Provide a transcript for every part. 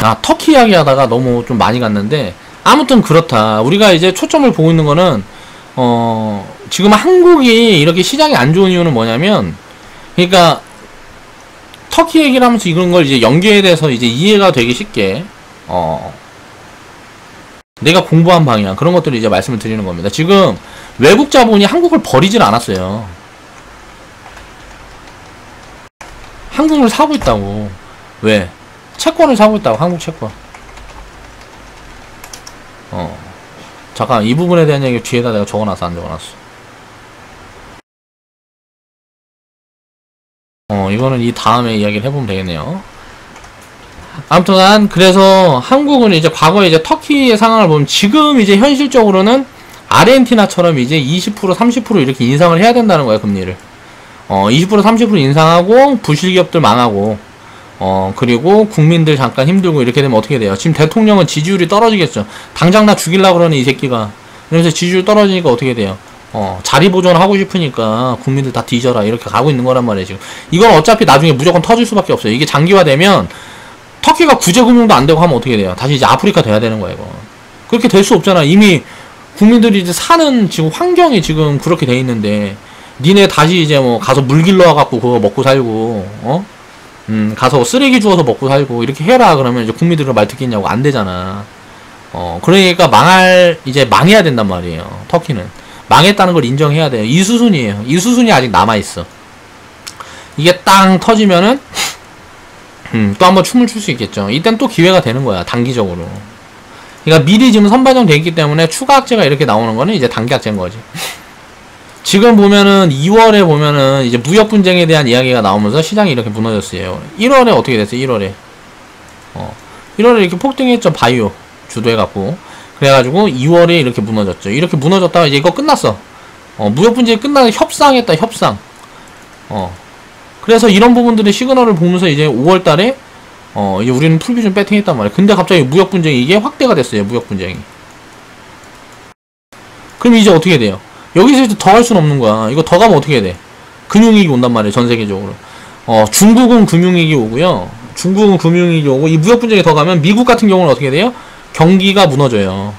아, 터키 이야기 하다가 너무 좀 많이 갔는데, 아무튼 그렇다. 우리가 이제 초점을 보고 있는 거는, 지금 한국이 이렇게 시장이 안 좋은 이유는 뭐냐면, 그러니까, 터키 얘기를 하면서 이런 걸 이제 연계에 대해서 이제 이해가 되기 쉽게, 내가 공부한 방향, 그런 것들을 이제 말씀을 드리는 겁니다. 지금 외국 자본이 한국을 버리질 않았어요. 한국을 사고 있다고. 왜? 채권을 사고 있다고, 한국 채권. 잠깐, 이 부분에 대한 얘기 뒤에다 내가 적어놨어, 안 적어놨어? 이거는 이 다음에 이야기를 해보면 되겠네요. 아무튼, 그래서 한국은 이제 과거에 이제 터키의 상황을 보면 지금 이제 현실적으로는 아르헨티나처럼 이제 20%, 30% 이렇게 인상을 해야 된다는 거예요, 금리를. 20%, 30% 인상하고, 부실기업들 망하고, 그리고 국민들 잠깐 힘들고 이렇게 되면 어떻게 돼요? 지금 대통령은 지지율이 떨어지겠죠. 당장 나 죽이려고 그러는 이 새끼가. 그러면서 지지율 떨어지니까 어떻게 돼요? 자리 보존하고 싶으니까 국민들 다 뒤져라. 이렇게 가고 있는 거란 말이에요, 지금. 이건 어차피 나중에 무조건 터질 수밖에 없어요. 이게 장기화되면, 터키가 구제금융도 안 되고 하면 어떻게 돼요? 다시 이제 아프리카 돼야 되는 거예요, 이거. 그렇게 될 수 없잖아. 이미 국민들이 이제 사는 지금 환경이 지금 그렇게 돼 있는데, 니네 다시 이제 뭐 가서 물 길러 와갖고 그거 먹고 살고, 가서 쓰레기 주워서 먹고 살고, 이렇게 해라. 그러면 이제 국민들은 말 듣겠냐고. 안 되잖아. 그러니까 이제 망해야 된단 말이에요. 터키는. 망했다는 걸 인정해야 돼요. 이 수순이에요. 이 수순이 아직 남아있어. 이게 땅 터지면은, 또 한번 춤을 출 수 있겠죠. 이땐 또 기회가 되는 거야, 단기적으로. 그러니까 미리 지금 선반영돼 있기 때문에 추가 악재가 이렇게 나오는 거는 이제 단기 악재인 거지. 지금 보면은 2월에 보면은 이제 무역 분쟁에 대한 이야기가 나오면서 시장이 이렇게 무너졌어요. 1월에 어떻게 됐어요? 1월에 1월에 이렇게 폭등했죠. 바이오 주도해갖고. 그래가지고 2월에 이렇게 무너졌죠. 이렇게 무너졌다가 이제 이거 끝났어. 무역 분쟁이 끝나서 협상했다. 협상. 그래서 이런 부분들의 시그널을 보면서 이제 5월달에 이제 우리는 풀비중 배팅했단 말이야. 근데 갑자기 무역 분쟁이 이게 확대가 됐어요. 무역 분쟁이. 그럼 이제 어떻게 돼요? 여기서 이제 더 할 수는 없는 거야. 이거 더 가면 어떻게 돼? 금융위기 온단 말이에요. 전 세계적으로. 중국은 금융위기 오고요. 중국은 금융위기 오고, 이 무역 분쟁이 더 가면 미국 같은 경우는 어떻게 돼요? 경기가 무너져요.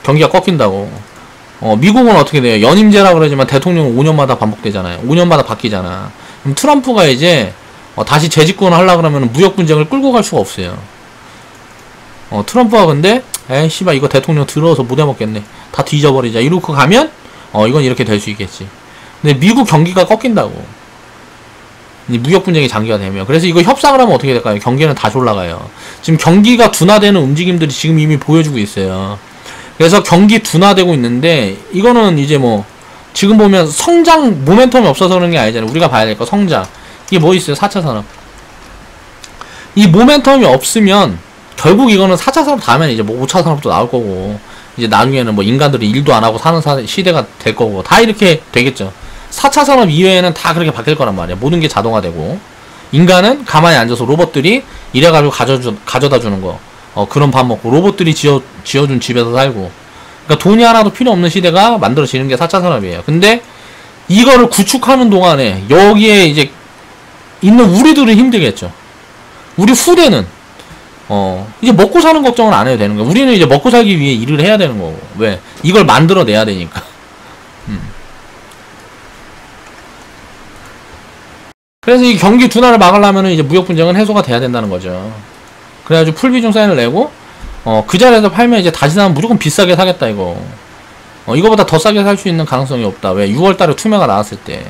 경기가 꺾인다고. 미국은 어떻게 돼요? 연임제라 그러지만 대통령은 5년마다 반복되잖아요. 5년마다 바뀌잖아. 그럼 트럼프가 이제 다시 재집권을 하려고 그러면 무역 분쟁을 끌고 갈 수가 없어요. 트럼프가 근데 에이 씨발 이거 대통령 들어서 못 해먹겠네. 다 뒤져버리자. 이러고 가면 이건 이렇게 될 수 있겠지. 근데 미국 경기가 꺾인다고. 이 무역 분쟁이 장기가 되면. 그래서 이거 협상을 하면 어떻게 될까요? 경기는 다시 올라가요. 지금 경기가 둔화되는 움직임들이 지금 이미 보여주고 있어요. 그래서 경기 둔화되고 있는데, 이거는 이제 뭐 지금 보면 성장 모멘텀이 없어서 그런 게 아니잖아요. 우리가 봐야 될 거 성장. 이게 뭐 있어요? 4차 산업. 이 모멘텀이 없으면 결국 이거는 4차 산업 다음에 이제 뭐 5차 산업도 나올 거고, 이제 나중에는 뭐 인간들이 일도 안 하고 사는 시대가 될 거고, 다 이렇게 되겠죠. 4차 산업 이외에는 다 그렇게 바뀔 거란 말이야. 모든 게 자동화되고, 인간은 가만히 앉아서 로봇들이 이래가지고 가져다 주는 거. 그런 밥 먹고, 로봇들이 지어준 집에서 살고. 그러니까 돈이 하나도 필요 없는 시대가 만들어지는 게 4차 산업이에요. 근데 이거를 구축하는 동안에 여기에 이제 있는 우리들은 힘들겠죠. 우리 후대는 이제 먹고 사는 걱정은 안 해도 되는 거야. 우리는 이제 먹고 살기 위해 일을 해야 되는 거고. 왜? 이걸 만들어내야 되니까. 그래서 이 경기 둔화를 막으려면 이제 무역 분쟁은 해소가 돼야 된다는 거죠. 그래가지고 풀비중 사인을 내고, 그 자리에서 팔면 이제 다시 사면 무조건 비싸게 사겠다, 이거. 이거보다 더 싸게 살 수 있는 가능성이 없다. 왜? 6월달에 투매가 나왔을 때.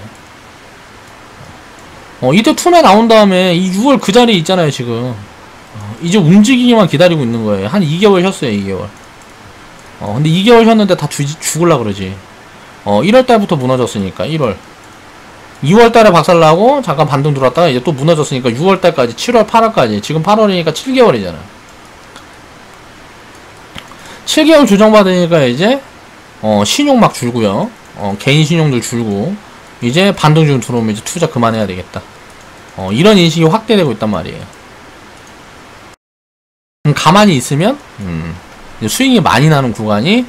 이때 투매 나온 다음에 이 6월 그 자리에 있잖아요, 지금. 이제 움직이기만 기다리고 있는 거예요. 한 2개월 쉬었어요, 2개월. 근데 2개월 쉬었는데 다 죽을라 그러지. 1월달부터 무너졌으니까, 1월. 2월달에 박살나고, 잠깐 반등 들어왔다가 이제 또 무너졌으니까 6월달까지, 7월, 8월까지. 지금 8월이니까 7개월이잖아. 7개월 조정받으니까 이제, 신용 막 줄고요. 개인 신용들 줄고, 이제 반등중 들어오면 이제 투자 그만해야 되겠다. 이런 인식이 확대되고 있단 말이에요. 가만히 있으면 수익이 많이 나는 구간이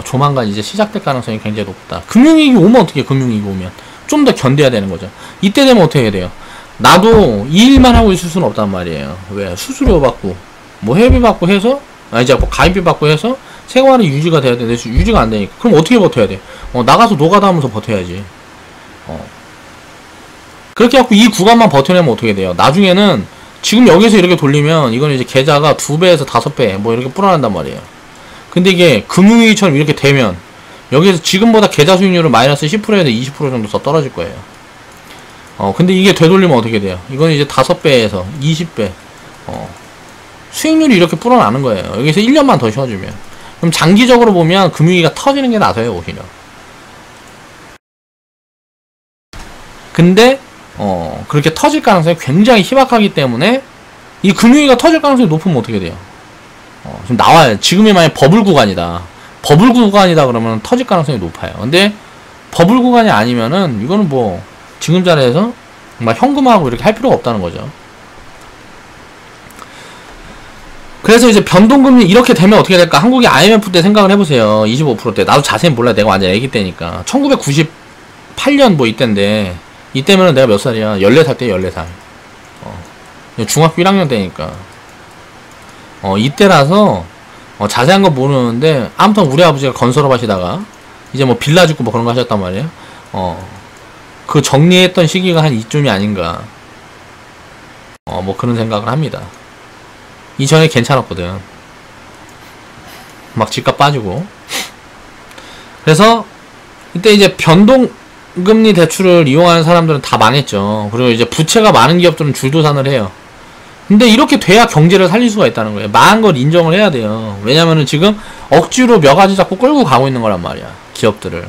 조만간 이제 시작될 가능성이 굉장히 높다. 금융위기 오면 어떻게 해요? 금융위기 오면 좀 더 견뎌야 되는 거죠. 이때 되면 어떻게 해야 돼요? 나도 이 일만 하고 있을 수는 없단 말이에요. 왜? 수수료 받고, 뭐 회비 받고 해서, 이제 뭐 가입비 받고 해서 생활이 유지가 돼야 되는데 유지가 안 되니까. 그럼 어떻게 버텨야 돼? 나가서 노가다 하면서 버텨야지. 그렇게 해갖고 이 구간만 버텨내면 어떻게 돼요? 나중에는 지금 여기서 이렇게 돌리면 이건 이제 계좌가 2배에서 5배 뭐 이렇게 불어난단 말이에요. 근데 이게 금융위기처럼 이렇게 되면 여기에서 지금보다 계좌 수익률은 마이너스 10%에서 20% 정도 더 떨어질 거예요. 근데 이게 되돌리면 어떻게 돼요? 이건 이제 5배에서 20배 수익률이 이렇게 불어나는 거예요. 여기서 1년만 더 쉬어주면. 그럼 장기적으로 보면 금융위기가 터지는 게 나서요, 오히려. 근데 그렇게 터질 가능성이 굉장히 희박하기 때문에 이 금융위기가 터질 가능성이 높으면 어떻게 돼요? 지금 나와요. 지금이 만약 버블 구간이다. 버블 구간이다 그러면 터질 가능성이 높아요. 근데 버블 구간이 아니면은 이거는 뭐 지금 자리에서 막 현금화하고 이렇게 할 필요가 없다는 거죠. 그래서 이제 변동금리 이렇게 되면 어떻게 될까? 한국이 IMF 때 생각을 해보세요. 25%대. 나도 자세히 몰라. 내가 완전 애기 때니까. 1998년 뭐 이때인데 이때면은 내가 몇 살이야? 14살 때 14살. 중학교 1학년 때니까. 이때라서 자세한 건 모르는데 아무튼 우리 아버지가 건설업 하시다가 이제 뭐 빌라 짓고 뭐 그런 거 하셨단 말이에요. 그 정리했던 시기가 한 이쯤이 아닌가. 뭐 그런 생각을 합니다. 이전에 괜찮았거든. 막 집값 빠지고. 그래서 이때 이제 변동금리 대출을 이용하는 사람들은 다 망했죠. 그리고 이제 부채가 많은 기업들은 줄도산을 해요. 근데 이렇게 돼야 경제를 살릴 수가 있다는 거예요. 망한 걸 인정을 해야 돼요. 왜냐면은 지금 억지로 몇 가지 잡고 끌고 가고 있는 거란 말이야. 기업들을.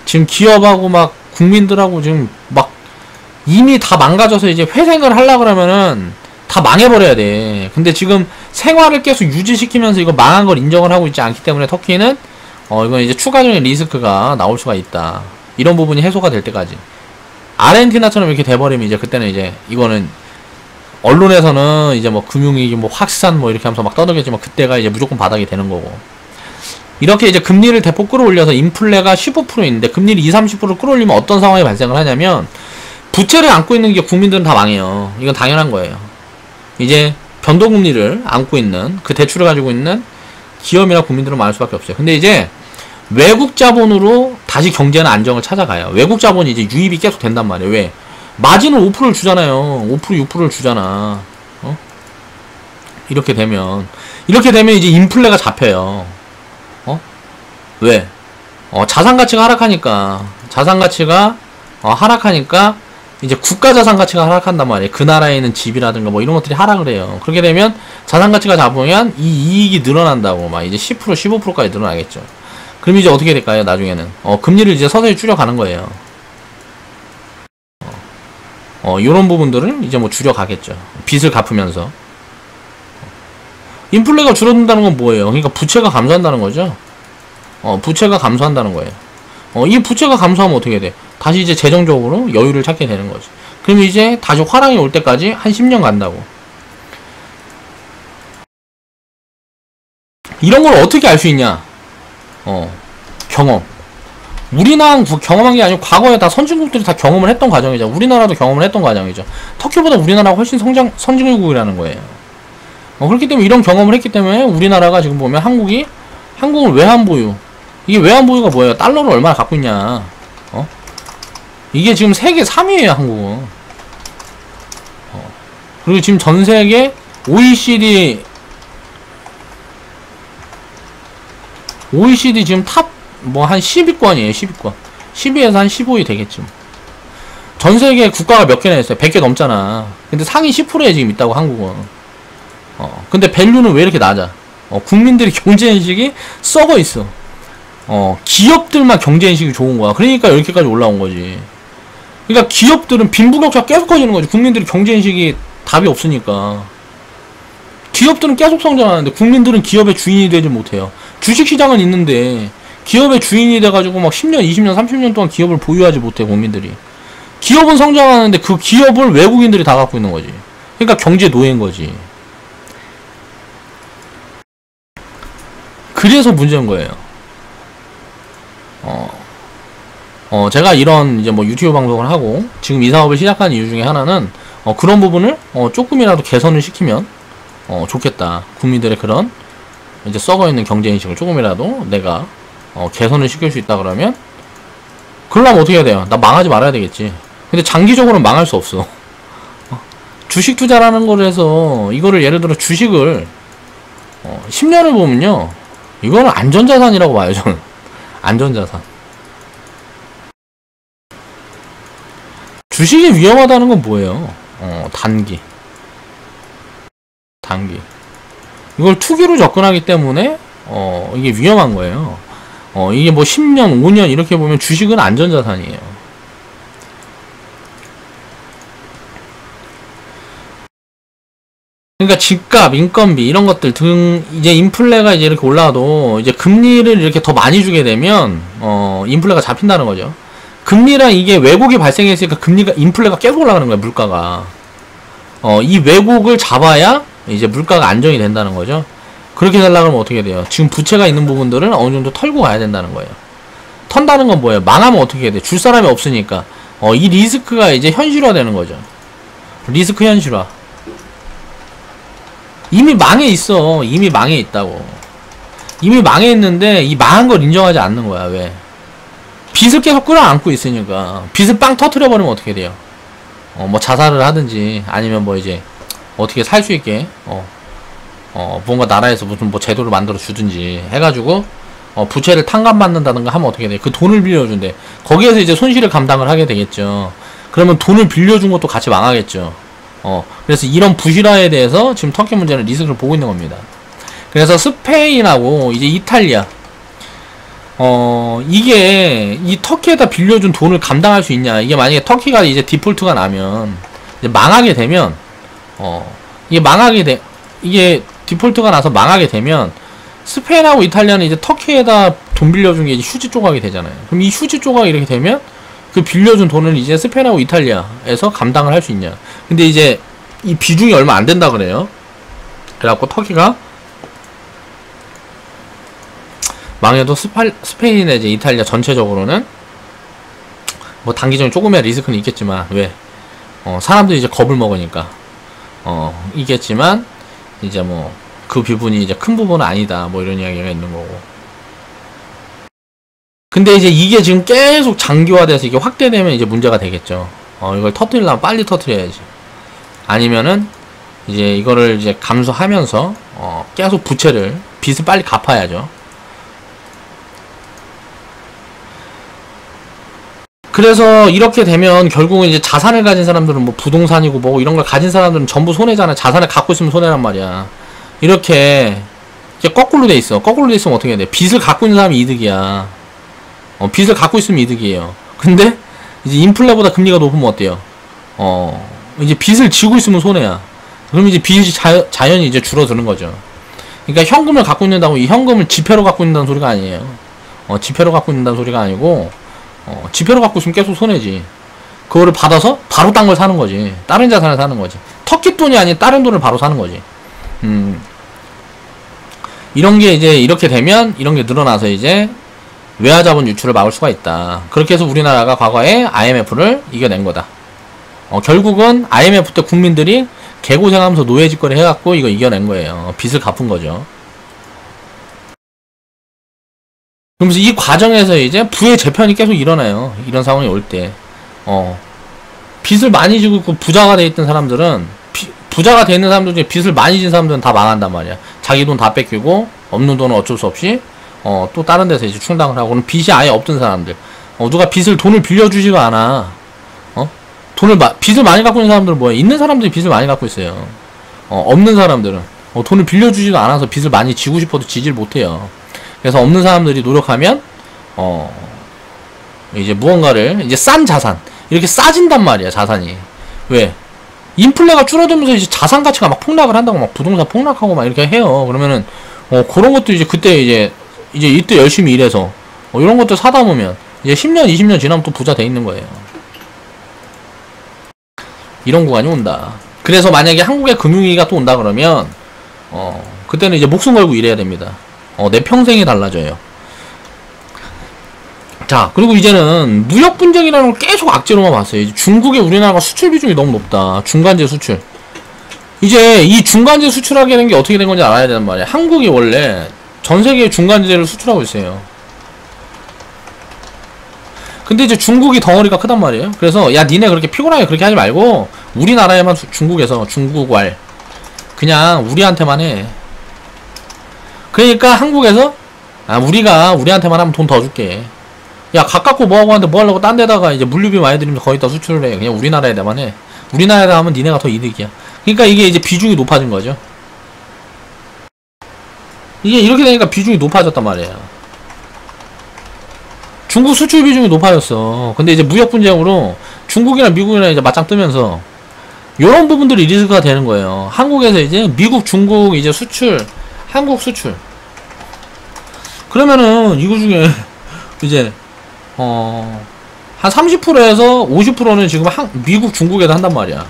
지금 기업하고 막 국민들하고 지금 막 이미 다 망가져서 이제 회생을 하려고 그러면은 다 망해버려야 돼. 근데 지금 생활을 계속 유지시키면서 이거 망한 걸 인정을 하고 있지 않기 때문에 터키는 이건 이제 추가적인 리스크가 나올 수가 있다. 이런 부분이 해소가 될 때까지. 아르헨티나처럼 이렇게 돼버리면 이제 그때는 이제 이거는 언론에서는 이제 뭐 금융위기 뭐 확산 뭐 이렇게 하면서 막 떠들겠지만 그때가 이제 무조건 바닥이 되는 거고. 이렇게 이제 금리를 대폭 끌어올려서 인플레가 15%인데 금리를 20-30% 끌어올리면 어떤 상황이 발생을 하냐면 부채를 안고 있는 게 국민들은 다 망해요. 이건 당연한 거예요. 이제 변동금리를 안고 있는 그 대출을 가지고 있는 기업이나 국민들은 망할 수밖에 없어요. 근데 이제 외국 자본으로 다시 경제는 안정을 찾아가요. 외국 자본이 이제 유입이 계속 된단 말이에요. 왜? 마진을 5%를 주잖아요. 5% 6%를 주잖아. 이렇게 되면 이제 인플레가 잡혀요. 왜? 자산 가치가 하락하니까 이제 국가 자산 가치가 하락한단 말이에요. 그 나라에 있는 집이라든가 뭐 이런 것들이 하락을 해요. 그렇게 되면 자산 가치가 잡으면 이 이익이 늘어난다고 막 이제 10% 15%까지 늘어나겠죠. 그럼 이제 어떻게 될까요? 나중에는 금리를 이제 서서히 줄여가는 거예요. 요런 부분들을 이제 뭐 줄여가겠죠. 빚을 갚으면서. 인플레가 줄어든다는 건 뭐예요? 그러니까 부채가 감소한다는 거죠. 부채가 감소한다는 거예요. 이 부채가 감소하면 어떻게 돼? 다시 이제 재정적으로 여유를 찾게 되는 거지. 그럼 이제 다시 화랑이 올 때까지 한 10년 간다고. 이런 걸 어떻게 알 수 있냐? 경험. 우리나라는 경험한 게 아니고 과거에 다 선진국들이 다 경험을 했던 과정이죠. 우리나라도 경험을 했던 과정이죠. 터키보다 우리나라가 훨씬 선진국이라는 거예요. 그렇기 때문에 이런 경험을 했기 때문에 우리나라가 지금 보면 한국은 외환보유. 이게 외환보유가 뭐예요? 달러를 얼마나 갖고 있냐. 이게 지금 세계 3위에요, 한국은. 그리고 지금 전 세계 OECD 지금 탑, 뭐, 한 10위권이에요, 10위권. 10위에서 한 15위 되겠죠. 전 세계 국가가 몇 개나 있어요? 100개 넘잖아. 근데 상위 10%에 지금 있다고, 한국은. 근데 밸류는 왜 이렇게 낮아? 국민들이 경제인식이 썩어 있어. 기업들만 경제인식이 좋은 거야. 그러니까 이렇게까지 올라온 거지. 그러니까 기업들은 빈부격차가 계속 커지는 거지. 국민들이 경제인식이 답이 없으니까. 기업들은 계속 성장하는데 국민들은 기업의 주인이 되지 못해요. 주식시장은 있는데 기업의 주인이 돼가지고 막 10년, 20년, 30년 동안 기업을 보유하지 못해, 국민들이. 기업은 성장하는데 그 기업을 외국인들이 다 갖고 있는 거지. 그러니까 경제 노예인 거지. 그래서 문제인 거예요. 제가 이런 이제 뭐 유튜브 방송을 하고 지금 이 사업을 시작한 이유 중에 하나는 그런 부분을 조금이라도 개선을 시키면 좋겠다. 국민들의 그런 이제 썩어있는 경제인식을 조금이라도 내가 개선을 시킬 수 있다 그러면 그러려면 어떻게 해야 돼요? 나 망하지 말아야 되겠지. 근데 장기적으로는 망할 수 없어. 주식 투자라는 거를 해서 이거를 예를 들어 주식을 10년을 보면요, 이거는 안전자산이라고 봐요. 저는 안전자산. 주식이 위험하다는 건 뭐예요? 단기. 이걸 투기로 접근하기 때문에 이게 위험한 거예요. 이게 뭐 10년, 5년 이렇게 보면 주식은 안전자산이에요. 그러니까 집값, 인건비 이런 것들 등 이제 인플레가 이제 이렇게 올라도 이제 금리를 이렇게 더 많이 주게 되면 인플레가 잡힌다는 거죠. 금리랑 이게 왜곡이 발생했으니까 인플레가 계속 올라가는 거야, 물가가. 이 왜곡을 잡아야 이제 물가가 안정이 된다는 거죠. 그렇게 되려면 그러면 어떻게 돼요? 지금 부채가 있는 부분들은 어느 정도 털고 가야 된다는 거예요. 턴다는 건 뭐예요? 망하면 어떻게 해야 돼? 줄 사람이 없으니까. 이 리스크가 이제 현실화 되는 거죠. 리스크 현실화. 이미 망해 있어. 이미 망해 있다고. 이미 망해 있는데 이 망한 걸 인정하지 않는 거야. 왜? 빚을 계속 끌어안고 있으니까. 빚을 빵 터트려 버리면 어떻게 돼요? 뭐 자살을 하든지 아니면 뭐 이제 어떻게 살 수 있게 뭔가 나라에서 무슨 뭐 제도를 만들어 주든지 해가지고 부채를 탕감받는다든가 하면 어떻게 돼? 그 돈을 빌려준대. 거기에서 이제 손실을 감당을 하게 되겠죠. 그러면 돈을 빌려준 것도 같이 망하겠죠. 그래서 이런 부실화에 대해서 지금 터키 문제는 리스크를 보고 있는 겁니다. 그래서 스페인하고 이제 이탈리아, 이게 이 터키에다 빌려준 돈을 감당할 수 있냐. 이게 만약에 터키가 이제 디폴트가 나면 이제 망하게 되면 이게 디폴트가 나서 망하게 되면 스페인하고 이탈리아는 이제 터키에다 돈 빌려준 게 이제 휴지 조각이 되잖아요. 그럼 이 휴지 조각이 이렇게 되면 그 빌려준 돈을 이제 스페인하고 이탈리아에서 감당을 할 수 있냐. 근데 이제 이 비중이 얼마 안 된다 그래요. 그래갖고 터키가 망해도 스페인이나 이제 이탈리아 전체적으로는 뭐 단기적인 조금의 리스크는 있겠지만, 왜? 사람들이 이제 겁을 먹으니까 있겠지만 이제 뭐 그 부분이 이제 큰 부분은 아니다, 뭐 이런 이야기가 있는 거고. 근데 이제 이게 지금 계속 장기화돼서 이게 확대되면 이제 문제가 되겠죠. 이걸 터뜨리려면 빨리 터뜨려야지. 아니면은 이제 이거를 이제 감수하면서 계속 빚을 빨리 갚아야죠. 그래서 이렇게 되면 결국은 이제 자산을 가진 사람들은 뭐 부동산이고 뭐 이런 걸 가진 사람들은 전부 손해잖아. 자산을 갖고 있으면 손해란 말이야. 이렇게 거꾸로 돼 있어. 거꾸로 돼 있으면 어떻게 해야 돼? 빚을 갖고 있는 사람이 이득이야. 빚을 갖고 있으면 이득이에요. 근데 이제 인플레보다 금리가 높으면 어때요? 이제 빚을 지고 있으면 손해야. 그럼 이제 빚이 자연히 이제 줄어드는 거죠. 그러니까 현금을 갖고 있는다고 이 현금을 지폐로 갖고 있는다는 소리가 아니에요. 지폐로 갖고 있는다는 소리가 아니고 지폐로 갖고 있으면 계속 손해지. 그거를 받아서 바로 딴 걸 사는 거지. 다른 자산을 사는 거지. 터키 돈이 아닌 다른 돈을 바로 사는 거지. 이런 게 이제 이렇게 되면 이런 게 늘어나서 이제 외화자본 유출을 막을 수가 있다. 그렇게 해서 우리나라가 과거에 IMF를 이겨낸 거다. 결국은 IMF 때 국민들이 개고생하면서 노예짓거리 해갖고 이거 이겨낸 거예요. 빚을 갚은 거죠. 그러면서 이 과정에서 이제 부의 재편이 계속 일어나요. 이런 상황이 올 때. 빚을 많이 지고 있고 부자가 돼 있던 사람들은 부자가 돼 있는 사람들 중에 빚을 많이 진 사람들은 다 망한단 말이야. 자기 돈 다 뺏기고 없는 돈은 어쩔 수 없이 또 다른 데서 이제 충당을 하고. 그럼 빚이 아예 없던 사람들, 누가 돈을 빌려주지가 않아. 빚을 많이 갖고 있는 사람들은 뭐야? 있는 사람들이 빚을 많이 갖고 있어요. 없는 사람들은 돈을 빌려주지가 않아서 빚을 많이 지고 싶어도 지질 못해요. 그래서 없는 사람들이 노력하면 이제 무언가를 이제 싼 자산, 이렇게 싸진단 말이야. 자산이. 왜? 인플레가 줄어들면서 이제 자산 가치가 막 폭락을 한다고, 막 부동산 폭락하고 막 이렇게 해요. 그러면은 그런 것도 이제 그때 이제 이때 열심히 일해서 이런 것들 사다 보면 이제 10년 20년 지나면 또 부자 돼 있는 거예요. 이런 구간이 온다. 그래서 만약에 한국에 금융위기가 또 온다 그러면 그때는 이제 목숨 걸고 일해야 됩니다. 내 평생이 달라져요. 자, 그리고 이제는 무역 분쟁이라는 걸 계속 악재로만 봤어요. 이제 중국에 우리나라가 수출 비중이 너무 높다. 중간재 수출. 이제 이 중간재 수출하게 된 게 어떻게 된 건지 알아야 되는 말이야. 한국이 원래 전 세계에 중간재를 수출하고 있어요. 근데 이제 중국이 덩어리가 크단 말이에요. 그래서 야 니네 그렇게 피곤하게 그렇게 하지 말고 우리나라에만 중국에서 중국왈 그냥 우리한테만 해. 그러니까 한국에서 우리가 우리한테만 하면 돈 더 줄게. 야 가깝고 뭐하고 하는데 뭐하려고 딴 데다가 이제 물류비 많이 들이면 거의 다 수출을 해. 그냥 우리나라에다만 해. 우리나라에다 하면 니네가 더 이득이야. 그러니까 이게 이제 비중이 높아진 거죠. 이게 이렇게 되니까 비중이 높아졌단 말이에요. 중국 수출 비중이 높아졌어. 근데 이제 무역 분쟁으로 중국이랑 미국이랑 이제 맞짱 뜨면서 요런 부분들이 리스크가 되는 거예요. 한국에서 이제 미국, 중국 이제 수출, 한국 수출. 그러면은 이거 중에 이제 한 30%에서 50%는 지금 미국, 중국에서 한단 말이야.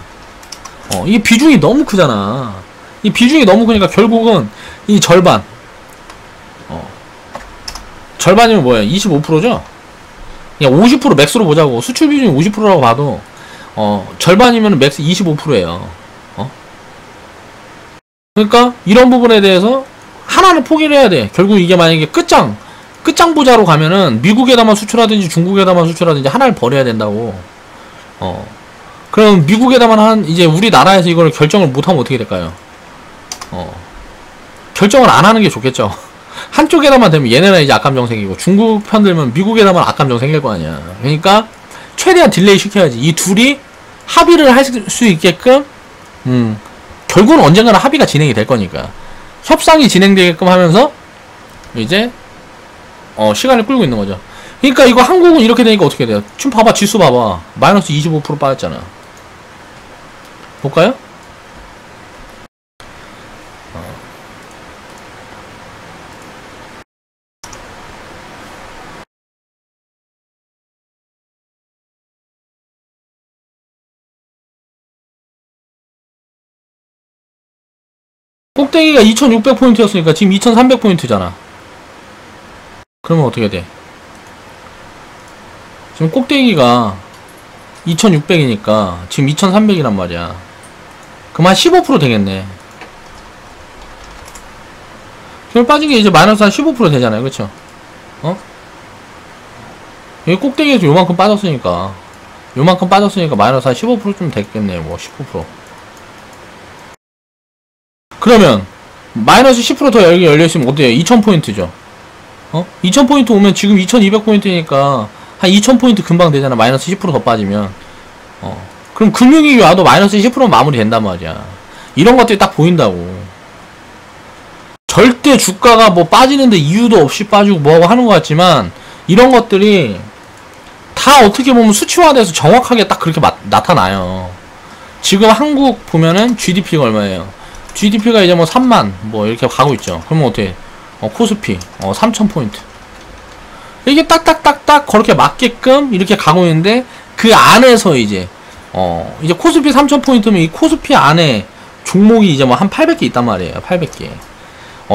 이 비중이 너무 크잖아. 이 비중이 너무 크니까 결국은 이 절반. 절반이면 뭐야? 25%죠? 그냥 50% 맥스로 보자고. 수출 비중이 50%라고 봐도 절반이면 맥스 25%예요. 그러니까 이런 부분에 대해서 하나는 포기를 해야 돼. 결국 이게 만약에 끝장보자로 가면은 미국에다만 수출하든지 중국에다만 수출하든지 하나를 버려야 된다고. 그럼 미국에다만 이제 우리나라에서 이걸 결정을 못하면 어떻게 될까요? 결정을 안 하는 게 좋겠죠. 한쪽에다만 되면 얘네는 이제 악감정 생기고 중국 편 들면 미국에다만 악감정 생길 거 아니야. 그러니까 최대한 딜레이 시켜야지. 이 둘이 합의를 할 수 있게끔 결국은 언젠가는 합의가 진행이 될 거니까 협상이 진행되게끔 하면서 이제 시간을 끌고 있는 거죠. 그러니까 이거 한국은 이렇게 되니까 어떻게 돼요? 지금 봐봐, 지수 봐봐. 마이너스 25% 빠졌잖아. 볼까요? 꼭대기가 2600포인트였으니까 지금 2300포인트잖아. 그러면 어떻게 돼? 지금 꼭대기가 2600이니까 지금 2300이란 말이야. 그럼 한 15% 되겠네. 지금 빠진 게 이제 마이너스 한 15% 되잖아요. 그쵸? 여기 꼭대기에서 요만큼 빠졌으니까 마이너스 한 15%쯤 됐겠네. 뭐 15%. 그러면 마이너스 10% 더 여기 열려있으면 어때요? 2000포인트죠. 2000포인트 오면 지금 2200포인트니까 한 2000포인트 금방 되잖아. 마이너스 10% 더 빠지면. 그럼 금융위기 와도 마이너스 10% 마무리 된단 말이야. 이런 것들이 딱 보인다고. 절대 주가가 뭐 빠지는데 이유도 없이 빠지고 뭐하고 하는 것 같지만 이런 것들이 다 어떻게 보면 수치화돼서 정확하게 딱 그렇게 나타나요. 지금 한국 보면은 GDP가 얼마예요? GDP가 이제 뭐 3만 뭐 이렇게 가고 있죠. 그러면 어떻게 코스피 3000포인트 이게 딱딱딱딱 그렇게 맞게끔 이렇게 가고 있는데 그 안에서 이제 코스피 3000포인트면 이 코스피 안에 종목이 이제 뭐 한 800개 있단 말이에요. 800개.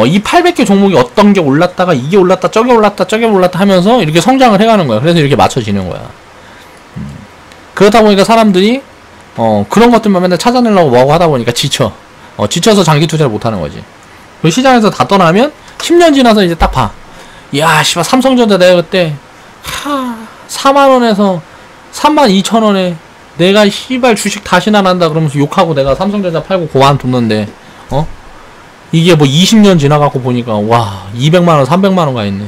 이 800개 종목이 어떤 게 올랐다가 이게 올랐다 저게 올랐다 저게 올랐다 하면서 이렇게 성장을 해가는 거야. 그래서 이렇게 맞춰지는 거야. 그렇다 보니까 사람들이 그런 것들만 맨날 찾아내려고 뭐하고 하다 보니까 지쳐서 장기 투자를 못하는 거지. 그 시장에서 다 떠나면 10년 지나서 이제 딱 봐. 야, 씨발, 삼성전자 내가 그때, 4만원에서 32,000원에 내가 씨발 주식 다시나 난다 그러면서 욕하고 내가 삼성전자 팔고 고안 뒀는데, 이게 뭐 20년 지나갖고 보니까, 와, 200만원, 300만원 가 있네.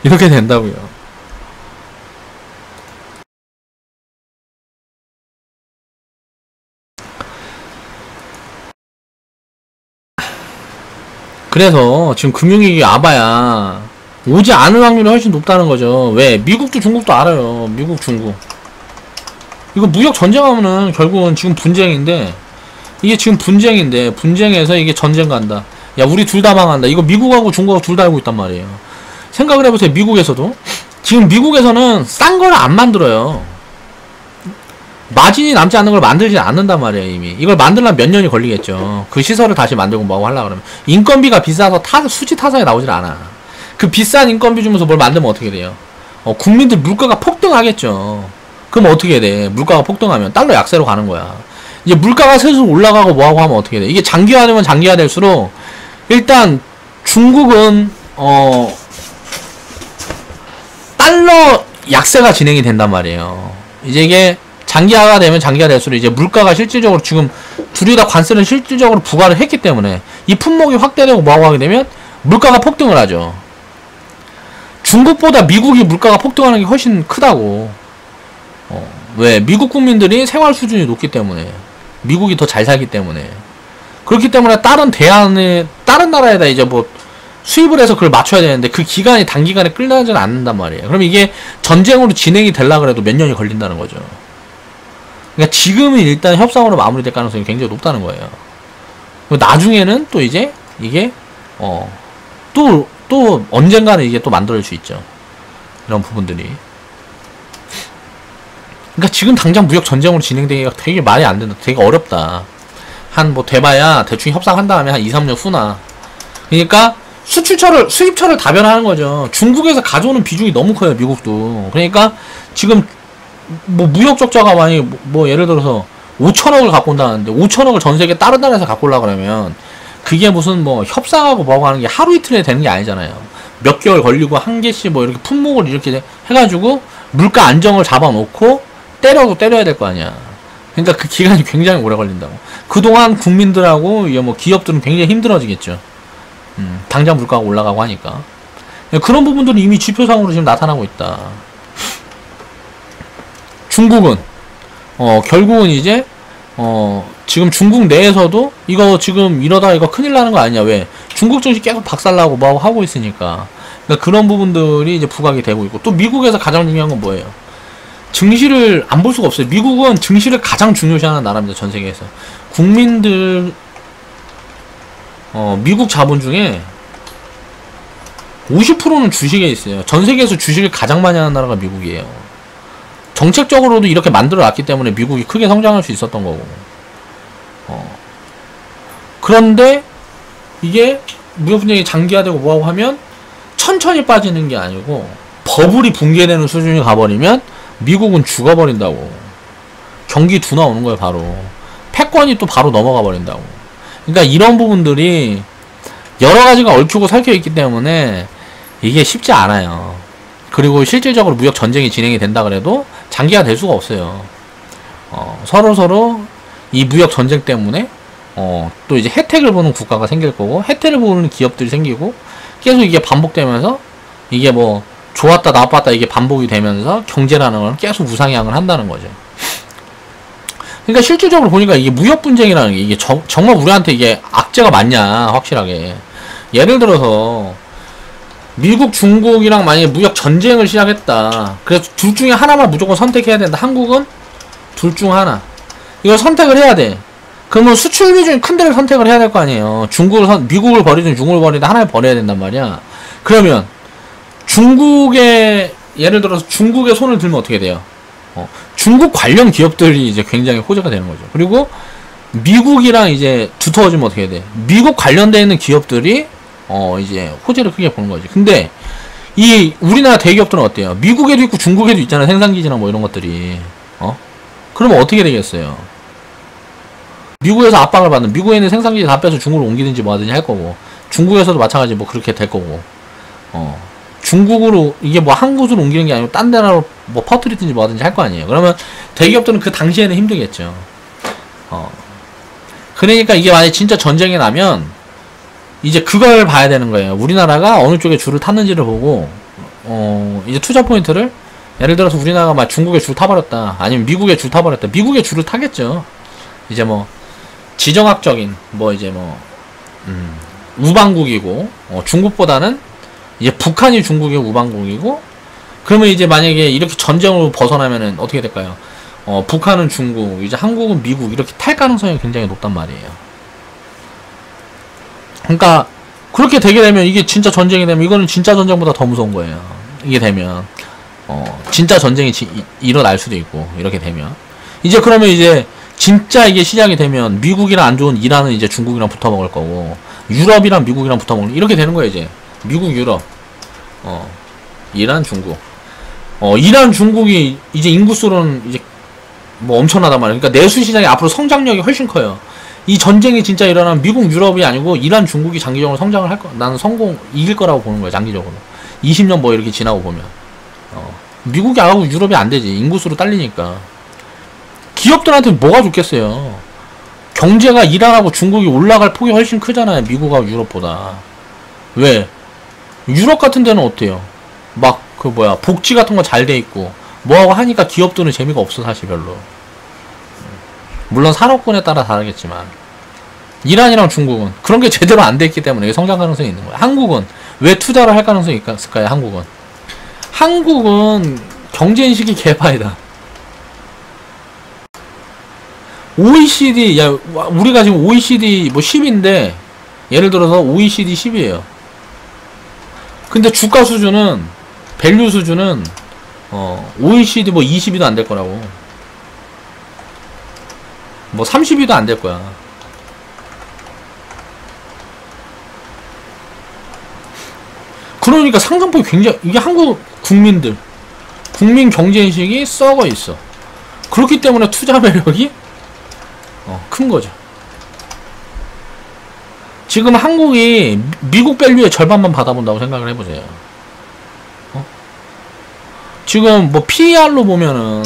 이렇게 된다고요. 그래서 지금 금융위기 와봐야 오지 않을 확률이 훨씬 높다는 거죠. 왜? 미국도 중국도 알아요. 미국, 중국. 이거 무역 전쟁하면은 결국은 지금 분쟁인데 이게 지금 분쟁인데 분쟁에서 이게 전쟁 간다. 야, 우리 둘 다 망한다. 이거 미국하고 중국하고 둘 다 알고 있단 말이에요. 생각을 해보세요. 미국에서도 지금 미국에서는 싼 걸 안 만들어요. 마진이 남지 않는 걸 만들지 않는단 말이에요. 이미 이걸 만들려면 몇 년이 걸리겠죠. 그 시설을 다시 만들고 뭐하고 하려고 그러면 인건비가 비싸서 수지 타산이 나오질 않아. 그 비싼 인건비 주면서 뭘 만들면 어떻게 돼요? 국민들 물가가 폭등하겠죠. 그럼 어떻게 돼? 물가가 폭등하면 달러 약세로 가는 거야. 이제 물가가 슬슬 올라가고 뭐하고 하면 어떻게 돼? 이게 장기화되면 장기화될수록 일단 중국은 달러 약세가 진행이 된단 말이에요. 이제 이게 장기화가 되면 장기화 될수록 이제 물가가 실질적으로 지금 둘이 다 관세를 실질적으로 부과를 했기 때문에 이 품목이 확대되고 뭐하고 하게 되면 물가가 폭등을 하죠. 중국보다 미국이 물가가 폭등하는 게 훨씬 크다고. 왜? 미국 국민들이 생활 수준이 높기 때문에. 미국이 더 잘 살기 때문에. 그렇기 때문에 다른 나라에다 이제 뭐 수입을 해서 그걸 맞춰야 되는데 그 기간이 단기간에 끝나지는 않는단 말이에요. 그럼 이게 전쟁으로 진행이 되려고 해도 몇 년이 걸린다는 거죠. 그러니까 지금은 일단 협상으로 마무리될 가능성이 굉장히 높다는 거예요. 나중에는 또 이제 이게 또 언젠가는 이게 또 만들어질 수 있죠. 이런 부분들이. 그러니까 지금 당장 무역 전쟁으로 진행되기가 되게 말이 안 된다. 되게 어렵다. 한 뭐 돼봐야 대충 협상한 다음에 한 2, 3년 후나. 그러니까 수입처를 다변화하는 거죠. 중국에서 가져오는 비중이 너무 커요, 미국도. 그러니까 지금 뭐 무역 적자가 만약에 뭐 예를 들어서 5천억을 갖고 온다는데 5천억을 전 세계 다른 나라에서 갖고 오려고 그러면 그게 무슨 뭐 협상하고 뭐하고 하는 게 하루 이틀에 되는 게 아니잖아요. 몇 개월 걸리고 한 개씩 뭐 이렇게 품목을 이렇게 해가지고 물가 안정을 잡아놓고 때려야 될 거 아니야. 그러니까 그 기간이 굉장히 오래 걸린다고. 그동안 국민들하고 뭐 기업들은 굉장히 힘들어지겠죠. 당장 물가가 올라가고 하니까. 그런 부분들은 이미 지표상으로 지금 나타나고 있다. 중국은 결국은 이제 지금 중국 내에서도 이거 지금 이러다 이거 큰일 나는 거 아니냐. 왜? 중국 증시 계속 박살나고 뭐 하고 있으니까. 그러니까 그런 부분들이 이제 부각이 되고 있고, 또 미국에서 가장 중요한 건 뭐예요? 증시를 안 볼 수가 없어요. 미국은 증시를 가장 중요시하는 나라입니다. 전 세계에서. 국민들 미국 자본 중에 50%는 주식에 있어요. 전 세계에서 주식을 가장 많이 하는 나라가 미국이에요. 정책적으로도 이렇게 만들어 놨기 때문에 미국이 크게 성장할 수 있었던 거고. 그런데 이게 무역 분쟁이 장기화되고 뭐하고 하면 천천히 빠지는 게 아니고 버블이 붕괴되는 수준이 가버리면 미국은 죽어버린다고. 경기 둔화 오는 거예요, 바로. 패권이 또 바로 넘어가 버린다고. 그러니까 이런 부분들이 여러 가지가 얽히고 설켜 있기 때문에 이게 쉽지 않아요. 그리고 실질적으로 무역 전쟁이 진행이 된다 그래도 장기화 될 수가 없어요. 서로 이 무역 전쟁 때문에 또 이제 혜택을 보는 국가가 생길 거고, 혜택을 보는 기업들이 생기고, 계속 이게 반복되면서 이게 뭐 좋았다 나빴다 이게 반복이 되면서 경제라는 건 계속 우상향을 한다는 거죠. 그러니까 실질적으로 보니까 이게 무역 분쟁이라는 게 이게 정말 우리한테 이게 악재가 많냐, 확실하게. 예를 들어서 미국, 중국이랑 만약에 무역 전쟁을 시작했다. 그래서 둘 중에 하나만 무조건 선택해야 된다. 한국은 둘 중 하나. 이걸 선택을 해야 돼. 그러면 수출비 중에 큰 데를 선택을 해야 될 거 아니에요. 미국을 버리든 중국을 버리든 하나를 버려야 된단 말이야. 그러면 예를 들어서 중국에 손을 들면 어떻게 돼요? 중국 관련 기업들이 이제 굉장히 호재가 되는 거죠. 그리고 미국이랑 이제 두터워지면 어떻게 돼? 미국 관련되어 있는 기업들이 이제 호재를 크게 보는 거지. 근데 이 우리나라 대기업들은 어때요? 미국에도 있고 중국에도 있잖아요. 생산기지나 뭐 이런 것들이. 그러면 어떻게 되겠어요? 미국에서 압박을 받는, 미국에 있는 생산기지 다 빼서 중국으로 옮기든지 뭐 하든지 할 거고, 중국에서도 마찬가지 뭐 그렇게 될 거고, 중국으로 이게 뭐 한 곳으로 옮기는 게 아니고 딴 데로 뭐 퍼뜨리든지 뭐 하든지 할 거 아니에요. 그러면 대기업들은 그 당시에는 힘들겠죠. 그러니까 이게 만약에 진짜 전쟁이 나면 이제 그걸 봐야 되는 거예요. 우리나라가 어느 쪽에 줄을 탔는지를 보고 이제 투자 포인트를, 예를 들어서 우리나라가 막 중국에 줄 타버렸다, 아니면 미국에 줄 타버렸다. 미국에 줄을 타겠죠. 이제 뭐 지정학적인 뭐 이제 뭐 우방국이고, 중국보다는 이제 북한이 중국의 우방국이고, 그러면 이제 만약에 이렇게 전쟁으로 벗어나면은 어떻게 될까요? 북한은 중국, 이제 한국은 미국, 이렇게 탈 가능성이 굉장히 높단 말이에요. 그러니까 그렇게 되게 되면, 이게 진짜 전쟁이 되면 이거는 진짜 전쟁보다 더 무서운 거예요. 이게 되면 진짜 전쟁이 일어날 수도 있고, 이렇게 되면 이제 그러면 이제 진짜 이게 시작이 되면 미국이랑 안 좋은 이란은 이제 중국이랑 붙어 먹을 거고, 유럽이랑 미국이랑 붙어 먹을, 이렇게 되는 거예요. 이제 미국, 유럽, 이란, 중국. 이란, 중국이 이제 인구수로는 이제 뭐 엄청나단 말이에요. 그러니까 내수 시장이 앞으로 성장력이 훨씬 커요. 이 전쟁이 진짜 일어나면 미국, 유럽이 아니고 이란, 중국이 장기적으로 성장을 할 거. 나는 이길 거라고 보는 거예요. 장기적으로. 20년 뭐 이렇게 지나고 보면. 미국이 안 하고 유럽이 안 되지. 인구수로 딸리니까. 기업들한테 뭐가 좋겠어요. 경제가 이란하고 중국이 올라갈 폭이 훨씬 크잖아요. 미국하고 유럽보다. 왜? 유럽 같은 데는 어때요? 막 복지 같은 거 잘 돼 있고 뭐하고 하니까 기업들은 재미가 없어. 사실 별로. 물론 산업군에 따라 다르겠지만 이란이랑 중국은 그런 게 제대로 안 돼 있기 때문에 성장 가능성이 있는 거예요. 한국은 왜 투자를 할 가능성이 있을까요? 한국은 경제인식이 개파이다. OECD, 야, 우리가 지금 OECD 뭐 10인데, 예를 들어서 OECD 10이에요. 근데 주가 수준은, 밸류 수준은, OECD 뭐 20위도 안 될 거라고. 뭐 30위도 안 될 거야. 그러니까 상승폭이 굉장히, 이게 한국 국민들, 국민 경제인식이 썩어 있어. 그렇기 때문에 투자 매력이 큰 거죠. 지금 한국이 미국 밸류의 절반만 받아본다고 생각을 해보세요. 지금 뭐 PER로 보면은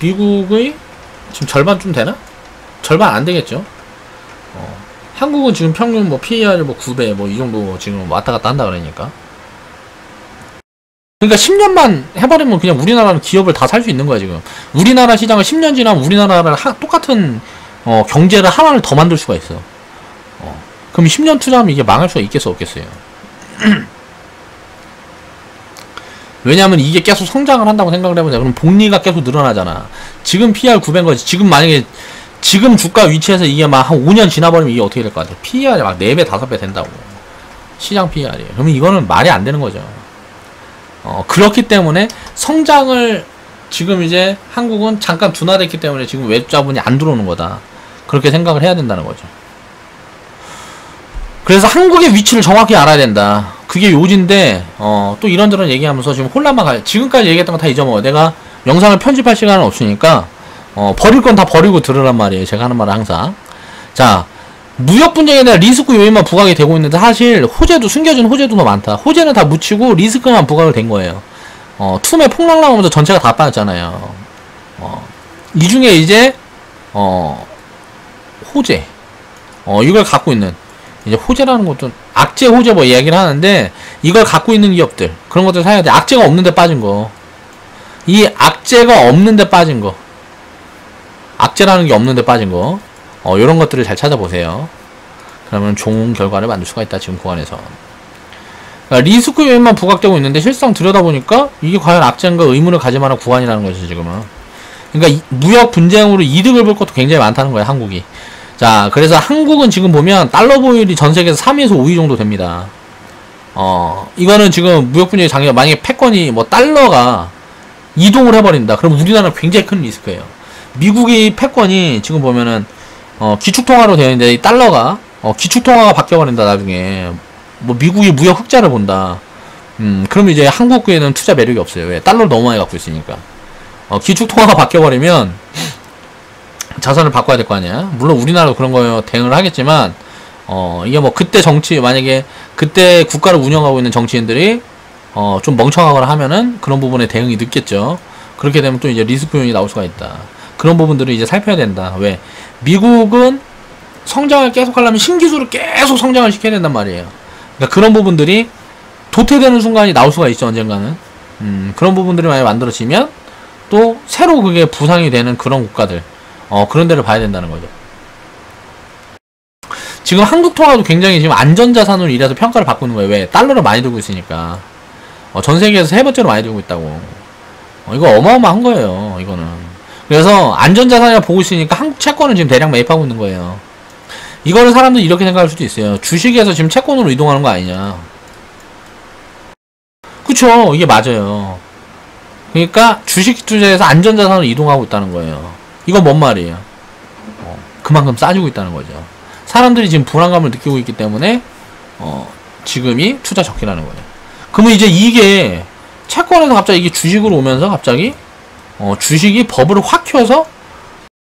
미국의 지금 절반쯤 되나? 절반 안 되겠죠. 한국은 지금 평균 뭐 PER 뭐 9배 뭐 이 정도 지금 왔다 갔다 한다 그러니까. 그러니까 10년만 해버리면 그냥 우리나라는 기업을 다 살 수 있는 거야, 지금. 우리나라 시장을 10년 지나면 우리나라를 똑같은, 경제를 하나를 더 만들 수가 있어. 그럼 10년 투자하면 이게 망할 수가 있겠어, 없겠어요? 왜냐면 이게 계속 성장을 한다고 생각을 해보자. 그럼 복리가 계속 늘어나잖아. 지금 PR 9배인 거지. 지금 만약에, 지금 주가 위치에서 이게 막 한 5년 지나버리면 이게 어떻게 될 것 같아? PR이 막 4배, 5배 된다고. 시장 PR이. 그러면 이거는 말이 안 되는 거죠. 그렇기 때문에 성장을 지금 이제 한국은 잠깐 둔화됐기 때문에 지금 외주 자본이 안 들어오는 거다. 그렇게 생각을 해야 된다는 거죠. 그래서 한국의 위치를 정확히 알아야 된다. 그게 요지인데, 또 이런저런 얘기하면서 지금 혼란만 가요. 지금까지 얘기했던 거 다 잊어먹어. 내가 영상을 편집할 시간은 없으니까, 버릴 건 다 버리고 들으란 말이에요. 제가 하는 말은 항상. 자, 무역 분쟁에 대한 리스크 요인만 부각이 되고 있는데 사실 호재도 숨겨진 호재도 더 많다. 호재는 다 묻히고 리스크만 부각을 된 거예요. 툼에 폭락 나오면서 전체가 다 빠졌잖아요. 이 중에 이제 호재 이걸 갖고 있는 이제 호재라는 것도 악재 호재 뭐 이야기를 하는데 이걸 갖고 있는 기업들 그런 것들 사야 돼. 악재가 없는데 빠진 거. 이 악재가 없는데 빠진 거. 악재라는 게 없는데 빠진 거. 요런 것들을 잘 찾아보세요. 그러면 좋은 결과를 만들 수가 있다, 지금 구간에서. 그러니까 리스크 요인만 부각되고 있는데 실상 들여다보니까 이게 과연 악재인가 의문을 가질 만한 구간이라는 거죠, 지금은. 그러니까 무역 분쟁으로 이득을 볼 것도 굉장히 많다는 거예요, 한국이. 자, 그래서 한국은 지금 보면 달러 보율이 전 세계에서 3위에서 5위 정도 됩니다. 이거는 지금 무역 분쟁이 장기가 만약에 패권이 뭐 달러가 이동을 해버린다. 그럼 우리나라는 굉장히 큰 리스크예요. 미국의 패권이 지금 보면은 기축통화로 되어 있는데 이 달러가 기축통화가 바뀌어버린다. 나중에 뭐 미국이 무역 흑자를 본다. 그러면 이제 한국에는 투자 매력이 없어요. 왜? 달러를 너무 많이 갖고 있으니까. 기축통화가 바뀌어버리면 자산을 바꿔야 될 거 아니야. 물론 우리나라도 그런 거에 대응을 하겠지만 이게 뭐 그때 정치 만약에 그때 국가를 운영하고 있는 정치인들이 좀 멍청하거나 하면은 그런 부분에 대응이 늦겠죠. 그렇게 되면 또 이제 리스크 요인이 나올 수가 있다. 그런 부분들을 이제 살펴야 된다. 왜? 미국은 성장을 계속 하려면 신기술을 계속 성장을 시켜야 된단 말이에요. 그러니까 그런 부분들이 도태되는 순간이 나올 수가 있죠, 언젠가는. 그런 부분들이 만약에 만들어지면 또 새로 그게 부상이 되는 그런 국가들, 그런 데를 봐야 된다는 거죠. 지금 한국 통화도 굉장히 지금 안전자산으로 이래서 평가를 받고 있는 거예요. 왜? 달러를 많이 들고 있으니까. 전 세계에서 세 번째로 많이 들고 있다고. 이거 어마어마한 거예요, 이거는. 그래서 안전자산이라 보고 있으니까 한국 채권을 지금 대량 매입하고 있는 거예요. 이거는 사람들이 이렇게 생각할 수도 있어요. 주식에서 지금 채권으로 이동하는 거 아니냐. 그쵸, 이게 맞아요. 그러니까 주식 투자에서 안전자산으로 이동하고 있다는 거예요. 이건 뭔 말이에요? 그만큼 싸지고 있다는 거죠. 사람들이 지금 불안감을 느끼고 있기 때문에 지금이 투자 적기라는 거예요. 그러면 이제 이게 채권에서 갑자기 이게 주식으로 오면서 갑자기 주식이 버블을 확 켜서